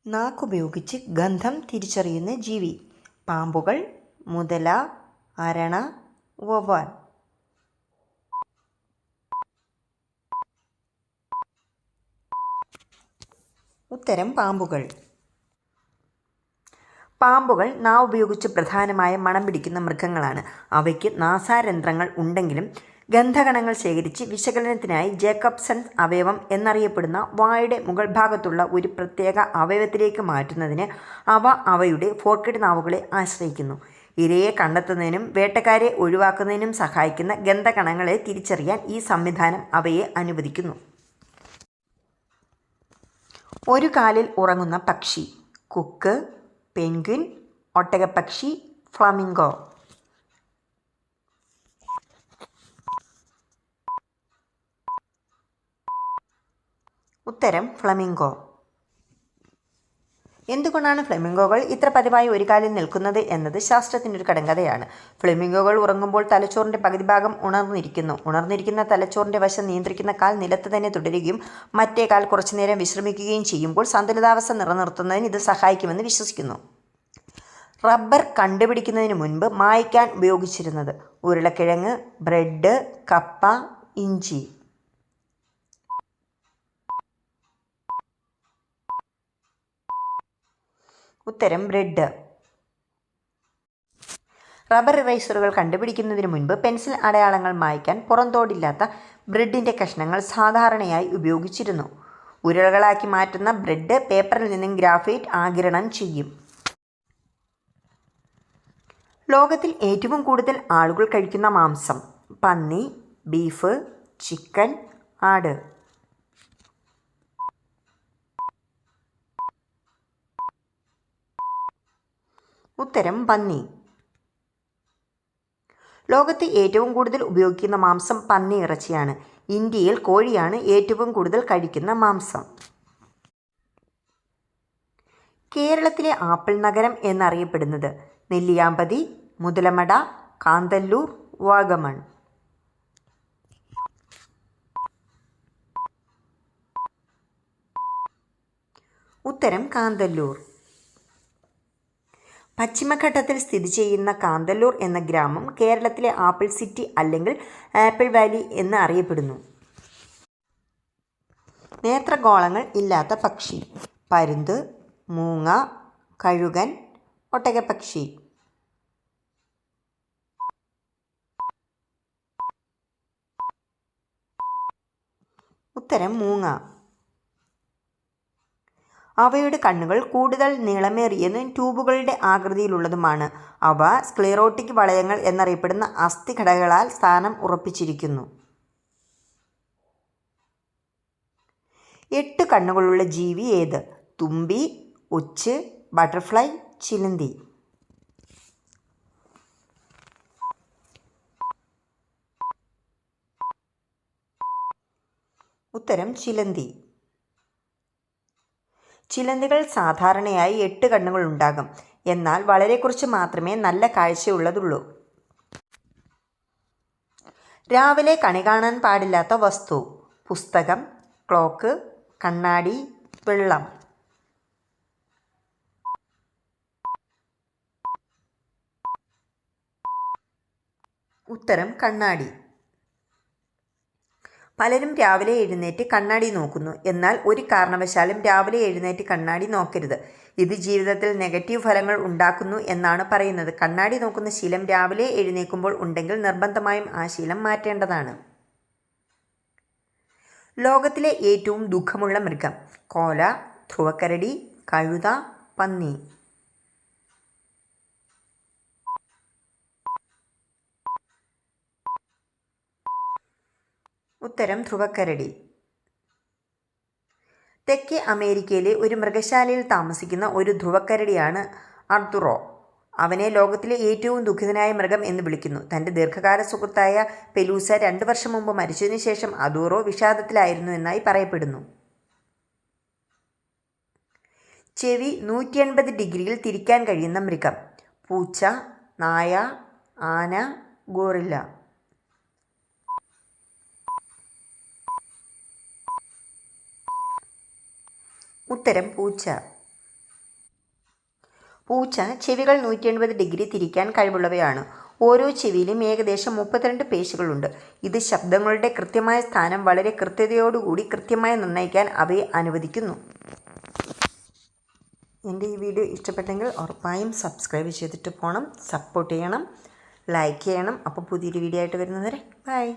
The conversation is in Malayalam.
നാക്കുപയോഗിച്ച് ഗന്ധം തിരിച്ചറിയുന്ന ജീവി. പാമ്പുകൾ, മുതല, അരണ, വവ്വാൽ. ഉത്തരം പാമ്പുകൾ. പാമ്പുകൾ നാവ് ഉപയോഗിച്ച് പ്രധാനമായ മണം പിടിക്കുന്ന മൃഗങ്ങളാണ്. അവയ്ക്ക് നാസാരന്ധ്രങ്ങൾ ഉണ്ടെങ്കിലും ഗന്ധകണങ്ങൾ ശേഖരിച്ച് വിശകലനത്തിനായി ജേക്കബ്സൺ അവയവം എന്നറിയപ്പെടുന്ന വായുടെ മുകൾ ഭാഗത്തുള്ള ഒരു പ്രത്യേക അവയവത്തിലേക്ക് മാറ്റുന്നതിന് അവ അവയുടെ ഫോർക്കഡ് നാവുകളെ ആശ്രയിക്കുന്നു. ഇരയെ കണ്ടെത്തുന്നതിനും വേട്ടക്കാരെ ഒഴിവാക്കുന്നതിനും സഹായിക്കുന്ന ഗന്ധകണങ്ങളെ തിരിച്ചറിയാൻ ഈ സംവിധാനം അവയെ അനുവദിക്കുന്നു. ഒരു കാലിൽ ഉറങ്ങുന്ന പക്ഷി. കൊക്ക്, പെൻഗ്വിൻ, ഒട്ടകപ്പക്ഷി, ഫ്ലമിംഗോ. ഉത്തരം ഫ്ലമിംഗോ. എന്തുകൊണ്ടാണ് ഫ്ലെമിംഗോകൾ ഇത്ര പതിവായി ഒരു കാലിൽ നിൽക്കുന്നത് എന്നത് ശാസ്ത്രത്തിൻ്റെ ഒരു കടങ്കഥയാണ്. ഫ്ലെമിംഗോകൾ ഉറങ്ങുമ്പോൾ തലച്ചോറിൻ്റെ പകുതി ഭാഗം ഉണർന്നിരിക്കുന്ന തലച്ചോറിൻ്റെ വശം നിയന്ത്രിക്കുന്ന കാൽ നിലത്ത് തന്നെ തുടരുകയും മറ്റേ കാൽ കുറച്ചുനേരം വിശ്രമിക്കുകയും ചെയ്യുമ്പോൾ സന്തുലിതാവസ്ഥ നിലനിർത്തുന്നതിന് ഇത് സഹായിക്കുമെന്ന് വിശ്വസിക്കുന്നു. റബ്ബർ കണ്ടുപിടിക്കുന്നതിന് മുൻപ് മായ്ക്കാൻ ഉപയോഗിച്ചിരുന്നത്. ഉരുളക്കിഴങ്ങ്, ബ്രെഡ്, കപ്പ, ഇഞ്ചി. ഉത്തരം ബ്രെഡ്. റബ്ബർ ഇറേസറുകൾ കണ്ടുപിടിക്കുന്നതിന് മുൻപ് പെൻസിൽ അടയാളങ്ങൾ മായ്ക്കാൻ പുറംതോടില്ലാത്ത ബ്രെഡിൻ്റെ കഷ്ണങ്ങൾ സാധാരണയായി ഉപയോഗിച്ചിരുന്നു. ഉരുളകളാക്കി മാറ്റുന്ന ബ്രെഡ് പേപ്പറിൽ നിന്നും ഗ്രാഫൈറ്റ് ആഗിരണം ചെയ്യും. ലോകത്തിൽ ഏറ്റവും കൂടുതൽ ആളുകൾ കഴിക്കുന്ന മാംസം. പന്നി, ബീഫ്, ചിക്കൻ, ആട്. ഉത്തരം പന്നി. ലോകത്ത് ഏറ്റവും കൂടുതൽ ഉപയോഗിക്കുന്ന മാംസം പന്നി ഇറച്ചിയാണ്. ഇന്ത്യയിൽ കോഴിയാണ് ഏറ്റവും കൂടുതൽ കഴിക്കുന്ന മാംസം. കേരളത്തിലെ ആപ്പിൾ നഗരം എന്നറിയപ്പെടുന്നത്. നെല്ലിയാമ്പതി, മുതലമട, കാന്തല്ലൂർ, വാഗമൺ. ഉത്തരം കാന്തല്ലൂർ. പശ്ചിമഘട്ടത്തിൽ സ്ഥിതി ചെയ്യുന്ന കാന്തല്ലൂർ എന്ന ഗ്രാമം കേരളത്തിലെ ആപ്പിൾ സിറ്റി അല്ലെങ്കിൽ ആപ്പിൾ വാലി എന്ന് അറിയപ്പെടുന്നു. നേത്രഗോളങ്ങൾ ഇല്ലാത്ത പക്ഷി. പരുന്ത്, മൂങ്ങ, കഴുകൻ, ഒട്ടകപ്പക്ഷി. ഉത്തരം മൂങ്ങ. അവയുടെ കണ്ണുകൾ കൂടുതൽ നീളമേറിയതും ട്യൂബുകളുടെ ആകൃതിയിലുള്ളതുമാണ്. അവ സ്ക്ലെറോട്ടിക് വളയങ്ങൾ എന്നറിയപ്പെടുന്ന അസ്ഥിഘടകങ്ങളാൽ സ്ഥാനം ഉറപ്പിച്ചിരിക്കുന്നു. 8 കണ്ണുകളുള്ള ജീവി ഏത്? തുമ്പി, ഒച്ച്, ബട്ടർഫ്ലൈ, ചിലന്തി. ഉത്തരം ചിലന്തി. ചിലന്തികൾ സാധാരണയായി 8 കണ്ണുകൾ ഉണ്ടാകും. എന്നാൽ വളരെ കുറച്ച് മാത്രമേ നല്ല കാഴ്ചയുള്ളതുള്ളൂ. രാവിലെ കണി കാണാൻ പാടില്ലാത്ത വസ്തു. പുസ്തകം, ക്ലോക്ക്, കണ്ണാടി, വെള്ളം. ഉത്തരം കണ്ണാടി. പലരും രാവിലെ എഴുന്നേറ്റ് കണ്ണാടി നോക്കുന്നു. എന്നാൽ ഒരു കാരണവശാലും രാവിലെ എഴുന്നേറ്റ് കണ്ണാടി നോക്കരുത്. ഇത് ജീവിതത്തിൽ നെഗറ്റീവ് ഫലങ്ങൾ ഉണ്ടാക്കുന്നു എന്നാണ് പറയുന്നത്. കണ്ണാടി നോക്കുന്ന ശീലം രാവിലെ എഴുന്നേൽക്കുമ്പോൾ ഉണ്ടെങ്കിൽ നിർബന്ധമായും ആ ശീലം മാറ്റേണ്ടതാണ്. ലോകത്തിലെ ഏറ്റവും ദുഃഖമുള്ള മൃഗം. കോല, ധ്രുവക്കരടി, കഴുത, പന്നി. ഉത്തരം ധ്രുവക്കരടി. തെക്കേ അമേരിക്കയിലെ ഒരു മൃഗശാലയിൽ താമസിക്കുന്ന ഒരു ധ്രുവക്കരടിയാണ് അർത്തുറോ. അവനെ ലോകത്തിലെ ഏറ്റവും ദുഃഖിതനായ മൃഗം എന്ന് വിളിക്കുന്നു. തൻ്റെ ദീർഘകാല സുഹൃത്തായ പെലൂസ 2 വർഷം മുമ്പ് മരിച്ചതിനു ശേഷം അദൂറോ വിഷാദത്തിലായിരുന്നു എന്നായി പറയപ്പെടുന്നു. ചെവി 180 ഡിഗ്രിയിൽ തിരിക്കാൻ കഴിയുന്ന മൃഗം. പൂച്ച, നായ, ആന, ഗോറില്ല. ഉത്തരം പൂച്ച. പൂച്ച ചെവികൾ 180 ഡിഗ്രി തിരിക്കാൻ കഴിവുള്ളവയാണ്. ഓരോ ചെവിയിലും ഏകദേശം 32 പേശികളുണ്ട്. ഇത് ശബ്ദങ്ങളുടെ കൃത്യമായ സ്ഥാനം വളരെ കൃത്യതയോടുകൂടി കൃത്യമായി നിർണ്ണയിക്കാൻ അവയെ അനുവദിക്കുന്നു. എൻ്റെ ഈ വീഡിയോ ഇഷ്ടപ്പെട്ടെങ്കിൽ ഉറപ്പായും സബ്സ്ക്രൈബ് ചെയ്തിട്ട് പോകണം, സപ്പോർട്ട് ചെയ്യണം, ലൈക്ക് ചെയ്യണം. അപ്പോൾ പുതിയൊരു വീഡിയോ ആയിട്ട് വരുന്നതുവരെ ബൈ.